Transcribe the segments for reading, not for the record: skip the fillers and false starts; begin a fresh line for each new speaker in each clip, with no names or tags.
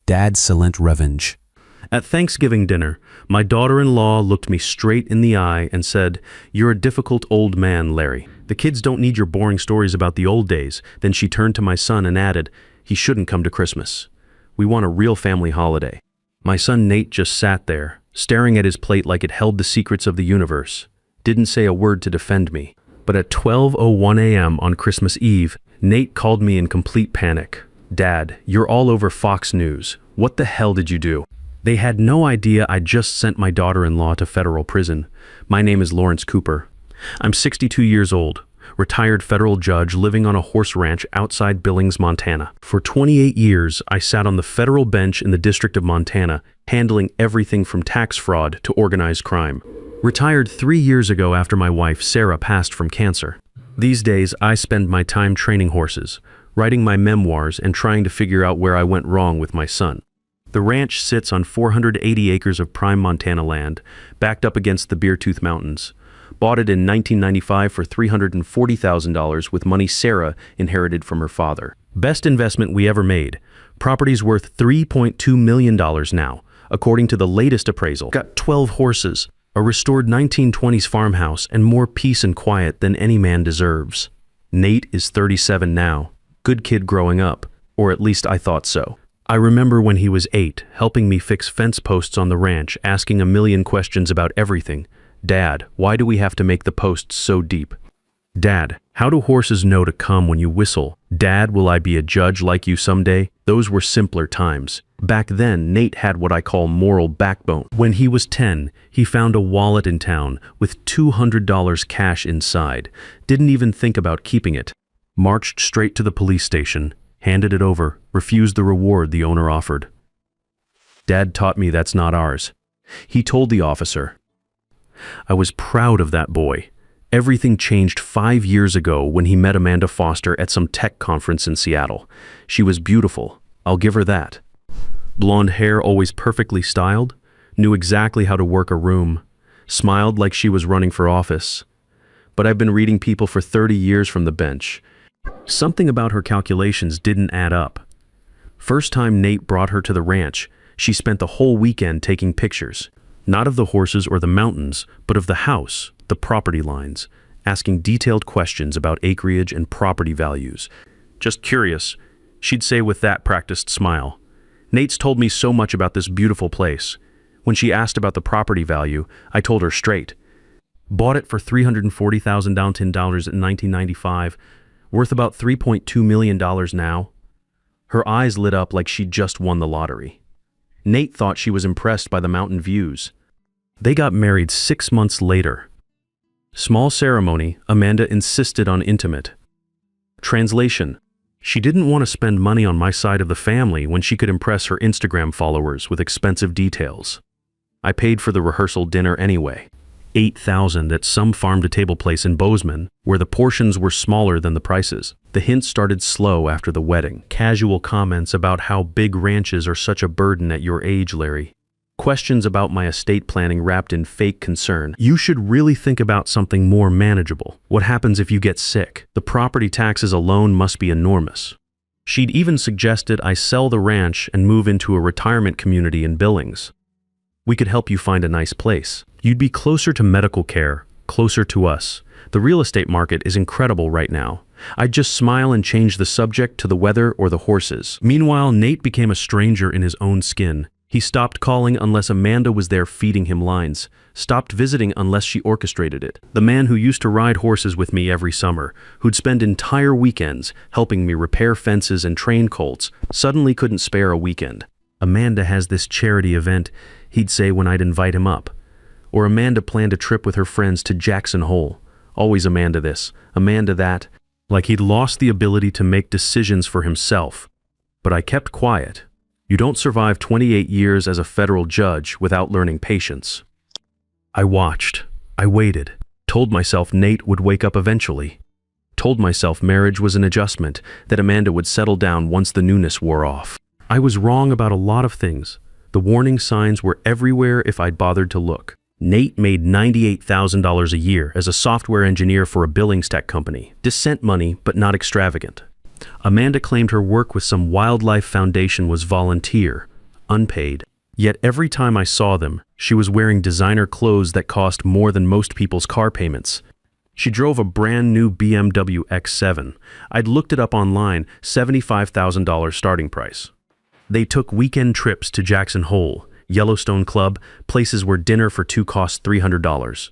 Dad's silent revenge.
At Thanksgiving dinner, my daughter-in-law looked me straight in the eye and said, "You're a difficult old man, Larry. The kids don't need your boring stories about the old days." Then she turned to my son and added, "He shouldn't come to Christmas. We want a real family holiday." My son Nate just sat there, staring at his plate like it held the secrets of the universe. Didn't say a word to defend me. But at 12:01 a.m. on Christmas Eve, Nate called me in complete panic. "Dad, you're all over Fox News. What the hell did you do?" They had no idea I just sent my daughter-in-law to federal prison. My name is Lawrence Cooper. I'm 62 years old, retired federal judge living on a horse ranch outside Billings, Montana. For 28 years, I sat on the federal bench in the District of Montana, handling everything from tax fraud to organized crime. Retired 3 years ago after my wife, Sarah, passed from cancer. These days, I spend my time training horses, writing my memoirs, and trying to figure out where I went wrong with my son. The ranch sits on 480 acres of prime Montana land, backed up against the Beartooth Mountains. Bought it in 1995 for $340,000 with money Sarah inherited from her father. Best investment we ever made. Property's worth $3.2 million now, according to the latest appraisal. Got 12 horses, a restored 1920s farmhouse, and more peace and quiet than any man deserves. Nate is 37 now. Good kid growing up, or at least I thought so. I remember when he was 8, helping me fix fence posts on the ranch, asking a million questions about everything. "Dad, why do we have to make the posts so deep?" "Dad, how do horses know to come when you whistle?" "Dad, will I be a judge like you someday?" Those were simpler times. Back then, Nate had what I call moral backbone. When he was 10, he found a wallet in town with $200 cash inside. Didn't even think about keeping it. Marched straight to the police station, handed it over, refused the reward the owner offered. Dad taught me that's not ours. He told the officer. I was proud of that boy. Everything changed 5 years ago when he met Amanda Foster at some tech conference in Seattle. She was beautiful, I'll give her that. Blonde hair always perfectly styled, knew exactly how to work a room, smiled like she was running for office. But I've been reading people for 30 years from the bench. Something about her calculations didn't add up. First time Nate brought her to the ranch, she spent the whole weekend taking pictures. Not of the horses or the mountains, but of the house, the property lines, asking detailed questions about acreage and property values. "Just curious," she'd say with that practiced smile. "Nate's told me so much about this beautiful place." When she asked about the property value, I told her straight. Bought it for $340,000 in 1995, worth about $3.2 million now. Her eyes lit up like she'd just won the lottery. Nate thought she was impressed by the mountain views. They got married 6 months later. Small ceremony, Amanda insisted on intimate. Translation: she didn't want to spend money on my side of the family when she could impress her Instagram followers with expensive details. I paid for the rehearsal dinner anyway. $8,000 at some farm-to-table place in Bozeman, where the portions were smaller than the prices. The hints started slow after the wedding. Casual comments about how big ranches are such a burden at your age, Larry. Questions about my estate planning wrapped in fake concern. You should really think about something more manageable. What happens if you get sick? The property taxes alone must be enormous. She'd even suggested I sell the ranch and move into a retirement community in Billings. We could help you find a nice place. You'd be closer to medical care, closer to us. The real estate market is incredible right now. I'd just smile and change the subject to the weather or the horses. Meanwhile, Nate became a stranger in his own skin. He stopped calling unless Amanda was there feeding him lines, stopped visiting unless she orchestrated it. The man who used to ride horses with me every summer, who'd spend entire weekends helping me repair fences and train colts, suddenly couldn't spare a weekend. Amanda has this charity event, he'd say when I'd invite him up. Or Amanda planned a trip with her friends to Jackson Hole. Always Amanda this, Amanda that, like he'd lost the ability to make decisions for himself. But I kept quiet. You don't survive 28 years as a federal judge without learning patience. I watched. I waited. Told myself Nate would wake up eventually. Told myself marriage was an adjustment, that Amanda would settle down once the newness wore off. I was wrong about a lot of things. The warning signs were everywhere if I'd bothered to look. Nate made $98,000 a year as a software engineer for a Billings tech company. Decent money, but not extravagant. Amanda claimed her work with some wildlife foundation was volunteer, unpaid. Yet every time I saw them, she was wearing designer clothes that cost more than most people's car payments. She drove a brand new BMW X7. I'd looked it up online, $75,000 starting price. They took weekend trips to Jackson Hole, Yellowstone Club, places where dinner for two cost $300.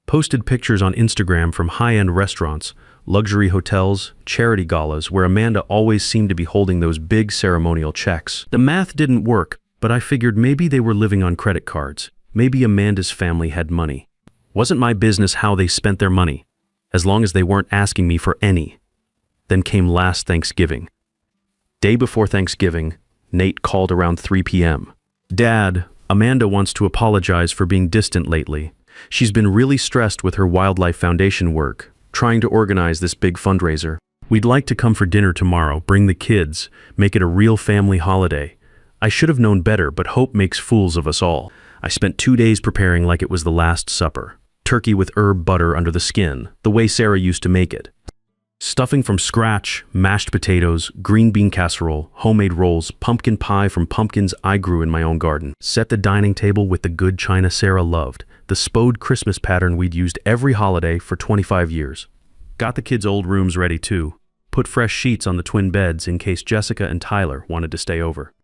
Posted pictures on Instagram from high-end restaurants, luxury hotels, charity galas where Amanda always seemed to be holding those big ceremonial checks. The math didn't work, but I figured maybe they were living on credit cards. Maybe Amanda's family had money. Wasn't my business how they spent their money, as long as they weren't asking me for any. Then came last Thanksgiving. Day before Thanksgiving, Nate called around 3 p.m. "Dad, Amanda wants to apologize for being distant lately. She's been really stressed with her Wildlife Foundation work, trying to organize this big fundraiser. We'd like to come for dinner tomorrow, bring the kids, make it a real family holiday. I should have known better, but hope makes fools of us all." I spent 2 days preparing like it was the Last Supper. Turkey with herb butter under the skin, the way Sarah used to make it. Stuffing from scratch, mashed potatoes, green bean casserole, homemade rolls, pumpkin pie from pumpkins I grew in my own garden. Set the dining table with the good china Sarah loved, the Spode Christmas pattern we'd used every holiday for 25 years. Got the kids' old rooms ready too. Put fresh sheets on the twin beds in case Jessica and Tyler wanted to stay over.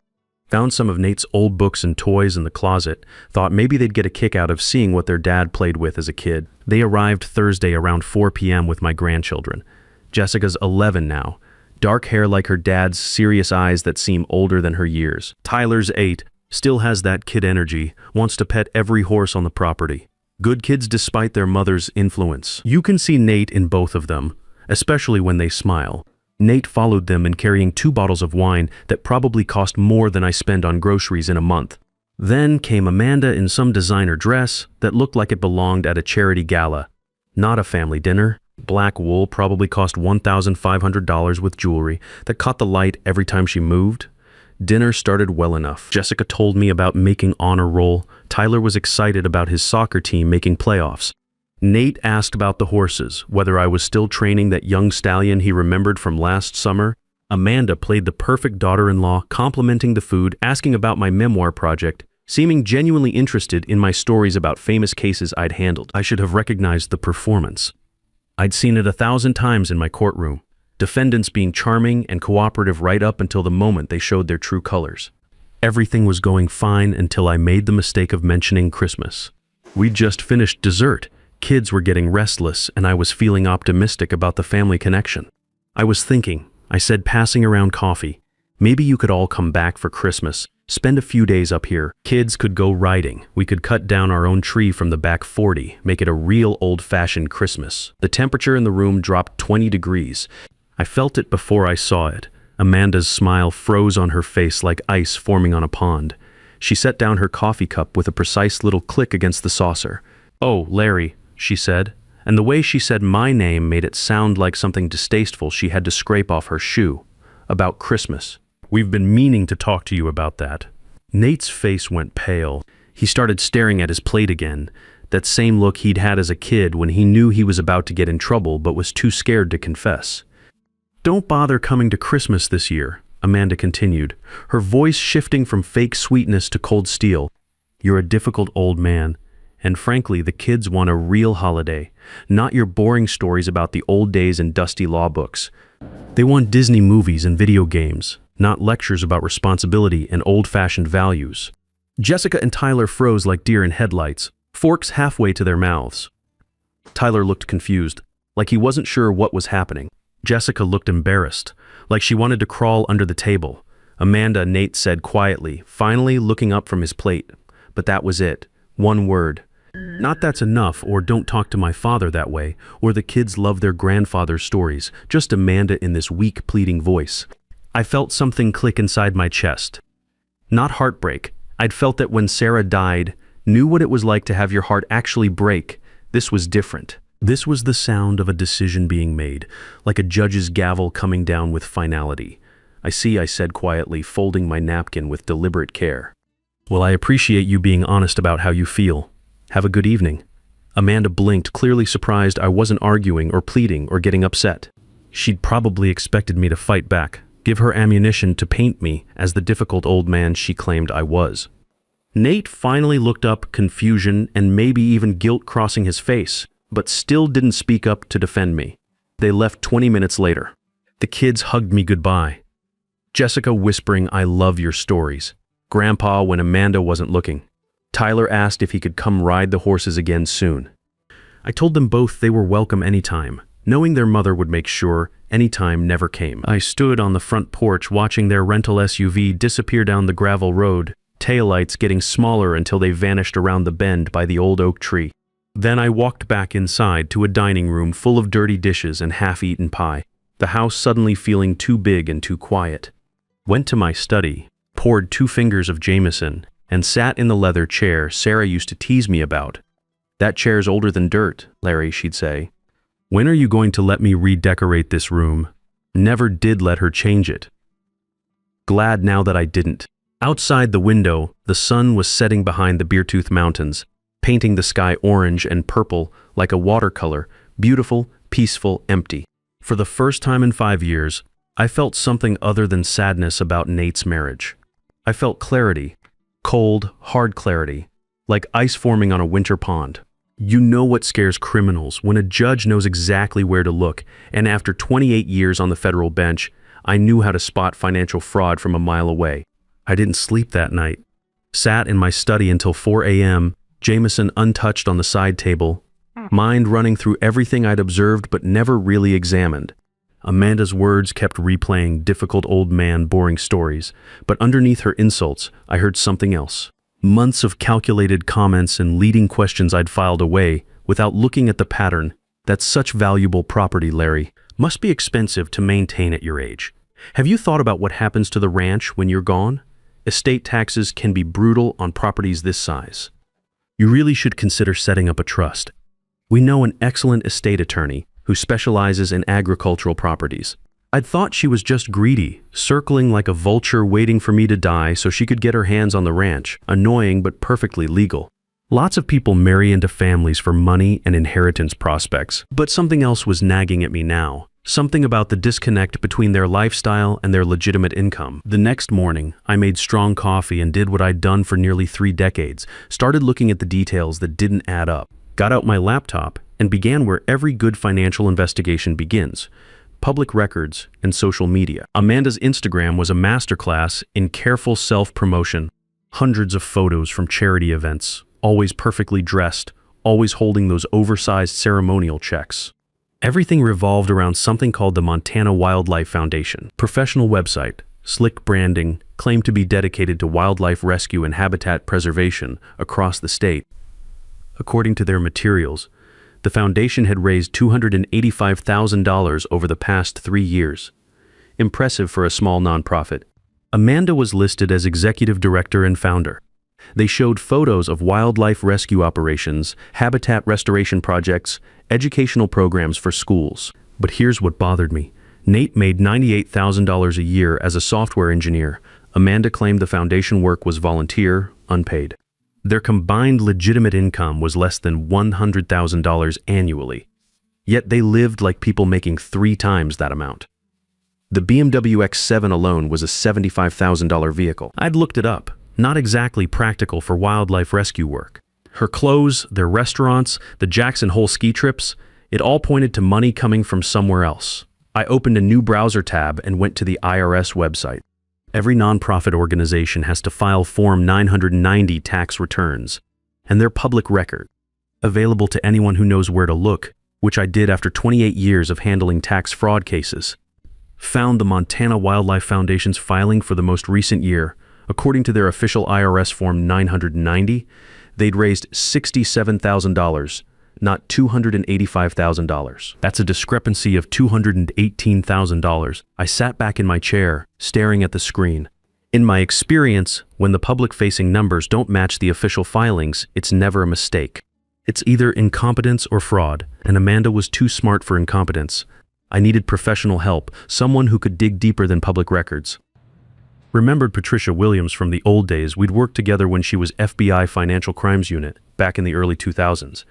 Found some of Nate's old books and toys in the closet, thought maybe they'd get a kick out of seeing what their dad played with as a kid. They arrived Thursday around 4 p.m. with my grandchildren. Jessica's 11 now, dark hair like her dad's, serious eyes that seem older than her years. Tyler's 8, still has that kid energy, wants to pet every horse on the property. Good kids despite their mother's influence. You can see Nate in both of them, especially when they smile. Nate followed them in carrying 2 bottles of wine that probably cost more than I spend on groceries in a month. Then came Amanda in some designer dress that looked like it belonged at a charity gala. Not a family dinner. Black wool probably cost $1,500 with jewelry that caught the light every time she moved. Dinner started well enough. Jessica told me about making honor roll. Tyler was excited about his soccer team making playoffs. Nate asked about the horses, whether I was still training that young stallion he remembered from last summer. Amanda played the perfect daughter-in-law, complimenting the food, asking about my memoir project, seeming genuinely interested in my stories about famous cases I'd handled. I should have recognized the performance. I'd seen it 1,000 times in my courtroom, defendants being charming and cooperative right up until the moment they showed their true colors. Everything was going fine until I made the mistake of mentioning Christmas. We'd just finished dessert. Kids were getting restless, and I was feeling optimistic about the family connection. I was thinking, I said, passing around coffee, maybe you could all come back for Christmas, spend a few days up here. Kids could go riding. We could cut down our own tree from the back 40, make it a real old-fashioned Christmas. The temperature in the room dropped 20 degrees. I felt it before I saw it. Amanda's smile froze on her face like ice forming on a pond. She set down her coffee cup with a precise little click against the saucer. "Oh, Larry," she said, and the way she said my name made it sound like something distasteful she had to scrape off her shoe. "About Christmas. We've been meaning to talk to you about that." Nate's face went pale. He started staring at his plate again, that same look he'd had as a kid when he knew he was about to get in trouble but was too scared to confess. "Don't bother coming to Christmas this year," Amanda continued, her voice shifting from fake sweetness to cold steel. "You're a difficult old man. And frankly, the kids want a real holiday, not your boring stories about the old days and dusty law books. They want Disney movies and video games, not lectures about responsibility and old-fashioned values." Jessica and Tyler froze like deer in headlights, forks halfway to their mouths. Tyler looked confused, like he wasn't sure what was happening. Jessica looked embarrassed, like she wanted to crawl under the table. Amanda, Nate said quietly, finally looking up from his plate. But that was it. One word. "Not that's enough," or "don't talk to my father that way," or "the kids love their grandfather's stories," just Amanda in this weak, pleading voice. I felt something click inside my chest. Not heartbreak. I'd felt that when Sarah died, knew what it was like to have your heart actually break. This was different. This was the sound of a decision being made, like a judge's gavel coming down with finality. "I see," I said quietly, folding my napkin with deliberate care. "Well, I appreciate you being honest about how you feel. Have a good evening." Amanda blinked, clearly surprised I wasn't arguing or pleading or getting upset. She'd probably expected me to fight back, give her ammunition to paint me as the difficult old man she claimed I was. Nate finally looked up, confusion and maybe even guilt crossing his face, but still didn't speak up to defend me. They left 20 minutes later. The kids hugged me goodbye. Jessica whispering, "I love your stories." Grandpa when Amanda wasn't looking. Tyler asked if he could come ride the horses again soon. I told them both they were welcome anytime, knowing their mother would make sure anytime never came. I stood on the front porch watching their rental SUV disappear down the gravel road, taillights getting smaller until they vanished around the bend by the old oak tree. Then I walked back inside to a dining room full of dirty dishes and half-eaten pie, the house suddenly feeling too big and too quiet. Went to my study, poured 2 fingers of Jameson, and sat in the leather chair Sarah used to tease me about. "That chair's older than dirt, Larry," she'd say. "When are you going to let me redecorate this room?" Never did let her change it. Glad now that I didn't. Outside the window, the sun was setting behind the Beartooth Mountains, painting the sky orange and purple like a watercolor, beautiful, peaceful, empty. For the first time in 5 years, I felt something other than sadness about Nate's marriage. I felt clarity, cold, hard clarity, like ice forming on a winter pond. You know what scares criminals when a judge knows exactly where to look, and after 28 years on the federal bench, I knew how to spot financial fraud from a mile away. I didn't sleep that night. Sat in my study until 4 a.m., Jameson untouched on the side table, mind running through everything I'd observed but never really examined. Amanda's words kept replaying difficult old man boring stories, but underneath her insults, I heard something else. Months of calculated comments and leading questions I'd filed away without looking at the pattern. That's such valuable property, Larry. Must be expensive to maintain at your age. Have you thought about what happens to the ranch when you're gone? Estate taxes can be brutal on properties this size. You really should consider setting up a trust. We know an excellent estate attorney who specializes in agricultural properties. I'd thought she was just greedy, circling like a vulture waiting for me to die so she could get her hands on the ranch, annoying but perfectly legal. Lots of people marry into families for money and inheritance prospects, but something else was nagging at me now. Something about the disconnect between their lifestyle and their legitimate income. The next morning, I made strong coffee and did what I'd done for nearly 3 decades, started looking at the details that didn't add up, got out my laptop, and began where every good financial investigation begins: public records and social media. Amanda's Instagram was a masterclass in careful self-promotion. Hundreds of photos from charity events, always perfectly dressed, always holding those oversized ceremonial checks. Everything revolved around something called the Montana Wildlife Foundation. Professional website, slick branding, claimed to be dedicated to wildlife rescue and habitat preservation across the state. According to their materials, the foundation had raised $285,000 over the past 3 years. Impressive for a small nonprofit. Amanda was listed as executive director and founder. They showed photos of wildlife rescue operations, habitat restoration projects, educational programs for schools. But here's what bothered me. Nate made $98,000 a year as a software engineer. Amanda claimed the foundation work was volunteer, unpaid. Their combined legitimate income was less than $100,000 annually. Yet they lived like people making 3 times that amount. The BMW X7 alone was a $75,000 vehicle. I'd looked it up. Not exactly practical for wildlife rescue work. Her clothes, their restaurants, the Jackson Hole ski trips, it all pointed to money coming from somewhere else. I opened a new browser tab and went to the IRS website. Every nonprofit organization has to file Form 990 tax returns, and they're public record, available to anyone who knows where to look, which I did after 28 years of handling tax fraud cases. Found the Montana Wildlife Foundation's filing for the most recent year. According to their official IRS Form 990, they'd raised $67,000, not $285,000. That's a discrepancy of $218,000. I sat back in my chair, staring at the screen. In my experience, when the public-facing numbers don't match the official filings, it's never a mistake. It's either incompetence or fraud, and Amanda was too smart for incompetence. I needed professional help, someone who could dig deeper than public records. Remembered Patricia Williams from the old days. We'd worked together when she was FBI Financial Crimes Unit, back in the early 2000s.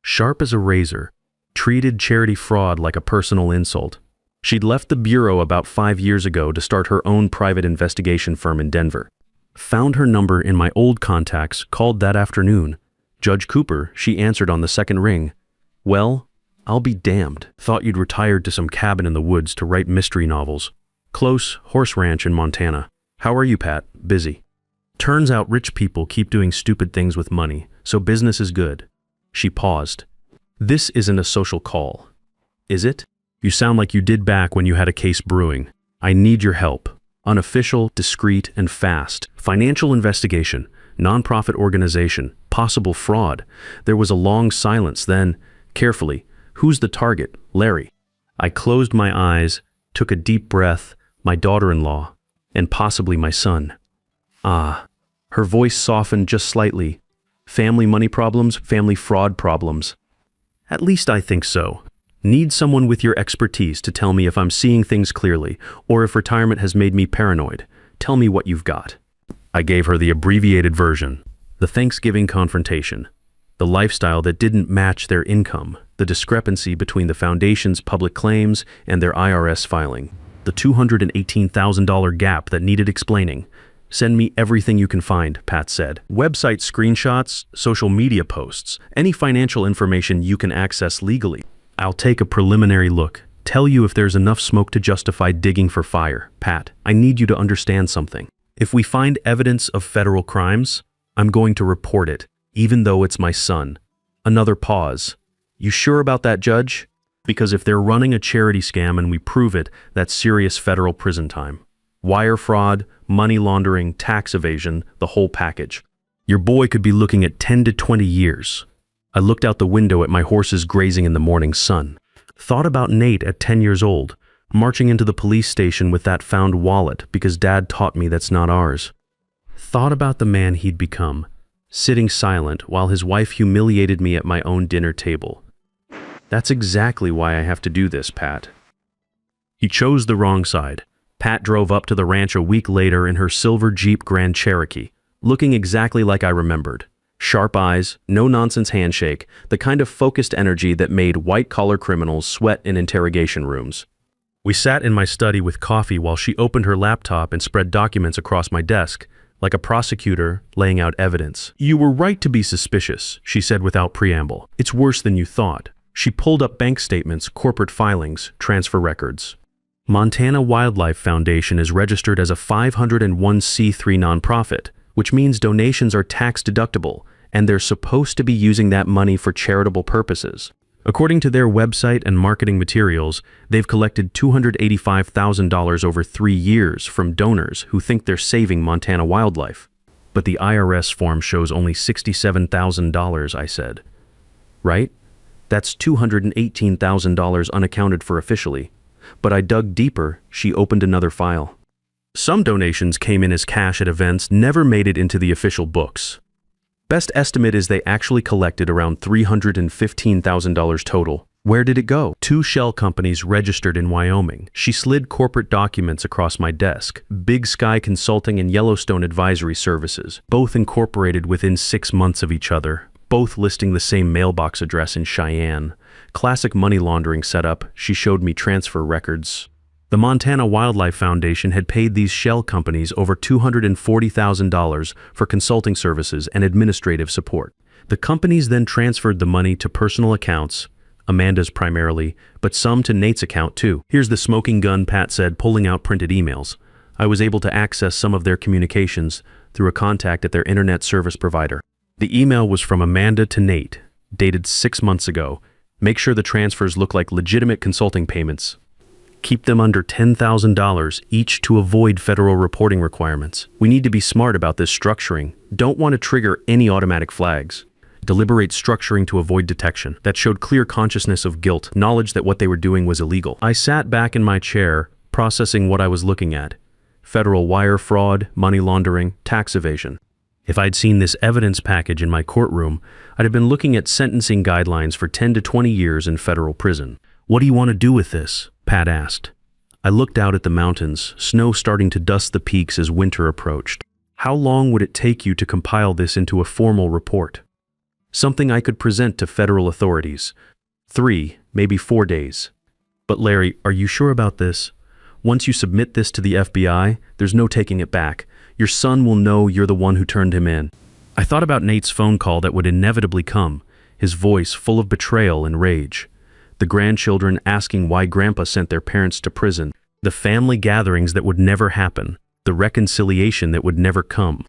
Sharp as a razor, treated charity fraud like a personal insult. She'd left the bureau about 5 years ago to start her own private investigation firm in Denver. Found her number in my old contacts, called that afternoon. Judge Cooper, she answered on the second ring. Well, I'll be damned. Thought you'd retired to some cabin in the woods to write mystery novels. Close, horse ranch in Montana. How are you, Pat? Busy. Turns out rich people keep doing stupid things with money, so business is good. She paused. This isn't a social call, is it? You sound like you did back when you had a case brewing. I need your help. Unofficial, discreet, and fast. Financial investigation, nonprofit organization, possible fraud. There was a long silence, then, carefully, who's the target? Larry. I closed my eyes, took a deep breath, my daughter-in-law, and possibly my son. Ah. Her voice softened just slightly. Family money problems, family fraud problems. At least I think so. Need someone with your expertise to tell me if I'm seeing things clearly, or if retirement has made me paranoid. Tell me what you've got. I gave her the abbreviated version. The Thanksgiving confrontation. The lifestyle that didn't match their income. The discrepancy between the foundation's public claims and their IRS filing. The $218,000 gap that needed explaining. Send me everything you can find, Pat said. Website screenshots, social media posts, any financial information you can access legally. I'll take a preliminary look. Tell you if there's enough smoke to justify digging for fire. Pat, I need you to understand something. If we find evidence of federal crimes, I'm going to report it, even though it's my son. Another pause. You sure about that, Judge? Because if they're running a charity scam and we prove it, that's serious federal prison time. Wire fraud, money laundering, tax evasion, the whole package. Your boy could be looking at 10 to 20 years. I looked out the window at my horses grazing in the morning sun. Thought about Nate at 10 years old, marching into the police station with that found wallet because Dad taught me that's not ours. Thought about the man he'd become, sitting silent while his wife humiliated me at my own dinner table. That's exactly why I have to do this, Pat. He chose the wrong side. Pat drove up to the ranch a week later in her silver Jeep Grand Cherokee, looking exactly like I remembered. Sharp eyes, no-nonsense handshake, the kind of focused energy that made white-collar criminals sweat in interrogation rooms. We sat in my study with coffee while she opened her laptop and spread documents across my desk, like a prosecutor laying out evidence. You were right to be suspicious, she said without preamble. It's worse than you thought. She pulled up bank statements, corporate filings, transfer records. Montana Wildlife Foundation is registered as a 501c3 nonprofit, which means donations are tax-deductible, and they're supposed to be using that money for charitable purposes. According to their website and marketing materials, they've collected $285,000 over 3 years from donors who think they're saving Montana wildlife. But the IRS form shows only $67,000, I said. Right? That's $218,000 unaccounted for officially. But I dug deeper, she opened another file. Some donations came in as cash at events, never made it into the official books. Best estimate is they actually collected around $315,000 total. Where did it go? 2 shell companies registered in Wyoming. She slid corporate documents across my desk. Big Sky Consulting and Yellowstone Advisory Services, both incorporated within 6 months of each other, both listing the same mailbox address in Cheyenne. Classic money laundering setup. She showed me transfer records. The Montana Wildlife Foundation had paid these shell companies over $240,000 for consulting services and administrative support. The companies then transferred the money to personal accounts, Amanda's primarily, but some to Nate's account too. Here's the smoking gun, Pat said, pulling out printed emails. I was able to access some of their communications through a contact at their internet service provider. The email was from Amanda to Nate, dated 6 months ago. Make sure the transfers look like legitimate consulting payments. Keep them under $10,000 each to avoid federal reporting requirements. We need to be smart about this structuring. Don't want to trigger any automatic flags. Deliberate structuring to avoid detection. That showed clear consciousness of guilt, knowledge that what they were doing was illegal. I sat back in my chair, processing what I was looking at. Federal wire fraud, money laundering, tax evasion. If I'd seen this evidence package in my courtroom, I'd have been looking at sentencing guidelines for 10 to 20 years in federal prison. What do you want to do with this? Pat asked. I looked out at the mountains, snow starting to dust the peaks as winter approached. How long would it take you to compile this into a formal report? Something I could present to federal authorities. 3, maybe 4 days. But Larry, are you sure about this? Once you submit this to the FBI, there's no taking it back. Your son will know you're the one who turned him in. I thought about Nate's phone call that would inevitably come, his voice full of betrayal and rage. The grandchildren asking why Grandpa sent their parents to prison. The family gatherings that would never happen. The reconciliation that would never come.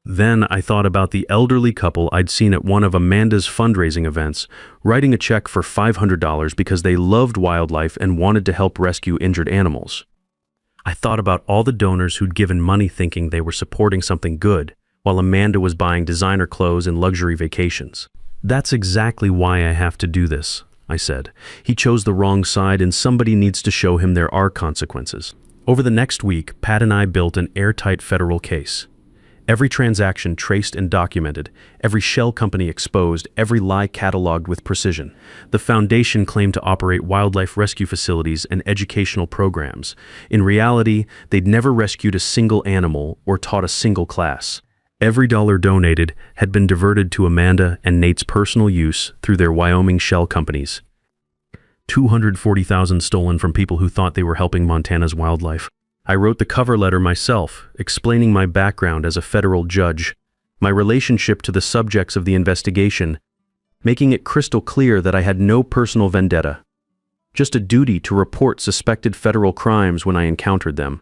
Then I thought about the elderly couple I'd seen at one of Amanda's fundraising events, writing a check for $500 because they loved wildlife and wanted to help rescue injured animals. I thought about all the donors who'd given money thinking they were supporting something good, while Amanda was buying designer clothes and luxury vacations. That's exactly why I have to do this, I said. He chose the wrong side and somebody needs to show him there are consequences. Over the next week, Pat and I built an airtight federal case. Every transaction traced and documented, every shell company exposed, every lie cataloged with precision. The foundation claimed to operate wildlife rescue facilities and educational programs. In reality, they'd never rescued a single animal or taught a single class. Every dollar donated had been diverted to Amanda and Nate's personal use through their Wyoming shell companies. $240,000 stolen from people who thought they were helping Montana's wildlife. I wrote the cover letter myself, explaining my background as a federal judge, my relationship to the subjects of the investigation, making it crystal clear that I had no personal vendetta, just a duty to report suspected federal crimes when I encountered them.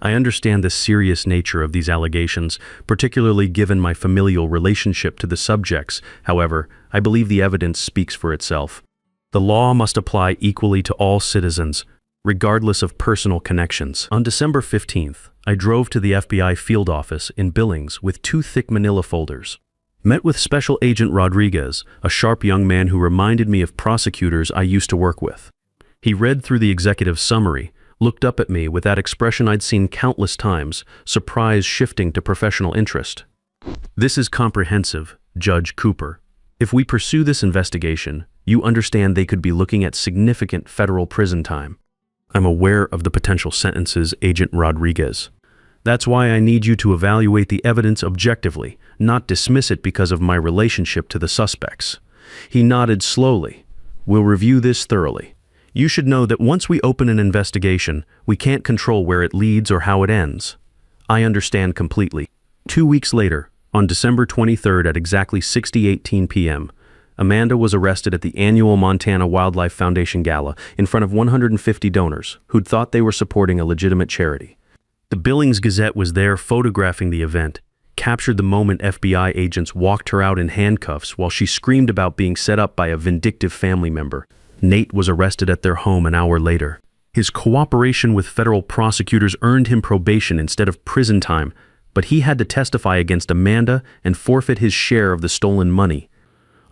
I understand the serious nature of these allegations, particularly given my familial relationship to the subjects. However, I believe the evidence speaks for itself. The law must apply equally to all citizens, regardless of personal connections. On December 15th, I drove to the FBI field office in Billings with 2 thick manila folders. Met with Special Agent Rodriguez, a sharp young man who reminded me of prosecutors I used to work with. He read through the executive summary, looked up at me with that expression I'd seen countless times, surprise shifting to professional interest. "This is comprehensive, Judge Cooper. If we pursue this investigation, you understand they could be looking at significant federal prison time. I'm aware of the potential sentences, Agent Rodriguez. That's why I need you to evaluate the evidence objectively, not dismiss it because of my relationship to the suspects." He nodded slowly. "We'll review this thoroughly. You should know that once we open an investigation, we can't control where it leads or how it ends. I understand completely." 2 weeks later, on December 23rd at exactly 6:18 p.m., Amanda was arrested at the annual Montana Wildlife Foundation Gala in front of 150 donors who'd thought they were supporting a legitimate charity. The Billings Gazette was there photographing the event, captured the moment FBI agents walked her out in handcuffs while she screamed about being set up by a vindictive family member. Nate was arrested at their home an hour later. His cooperation with federal prosecutors earned him probation instead of prison time, but he had to testify against Amanda and forfeit his share of the stolen money.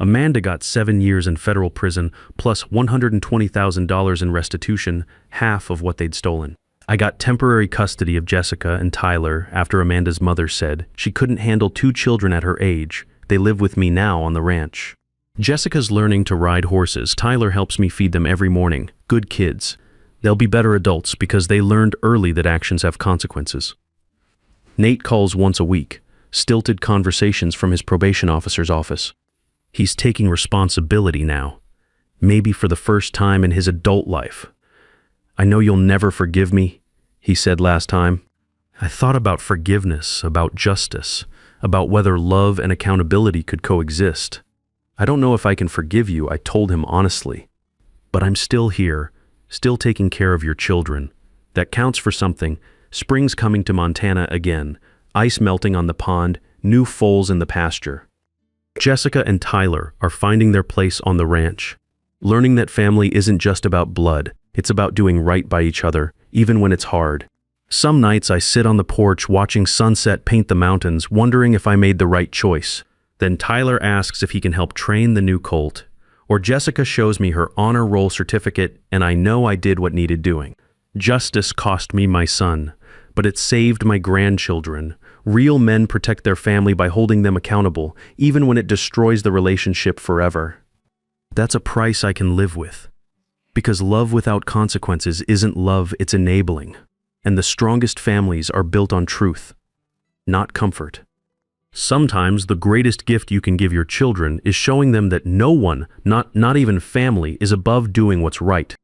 Amanda got 7 years in federal prison plus $120,000 in restitution, half of what they'd stolen. I got temporary custody of Jessica and Tyler after Amanda's mother said she couldn't handle 2 children at her age. They live with me now on the ranch. Jessica's learning to ride horses. Tyler helps me feed them every morning. Good kids. They'll be better adults because they learned early that actions have consequences. Nate calls once a week, stilted conversations from his probation officer's office. He's taking responsibility now, maybe for the first time in his adult life. "I know you'll never forgive me," he said last time. I thought about forgiveness, about justice, about whether love and accountability could coexist. "I don't know if I can forgive you," I told him honestly. "But I'm still here, still taking care of your children. That counts for something. Spring's coming to Montana again, ice melting on the pond, new foals in the pasture." Jessica and Tyler are finding their place on the ranch, learning that family isn't just about blood, it's about doing right by each other, even when it's hard. Some nights I sit on the porch watching sunset paint the mountains, wondering if I made the right choice. Then Tyler asks if he can help train the new colt, or Jessica shows me her honor roll certificate and I know I did what needed doing. Justice cost me my son, but it saved my grandchildren. Real men protect their family by holding them accountable, even when it destroys the relationship forever. That's a price I can live with. Because love without consequences isn't love, it's enabling. And the strongest families are built on truth, not comfort. Sometimes the greatest gift you can give your children is showing them that no one, not even family, is above doing what's right.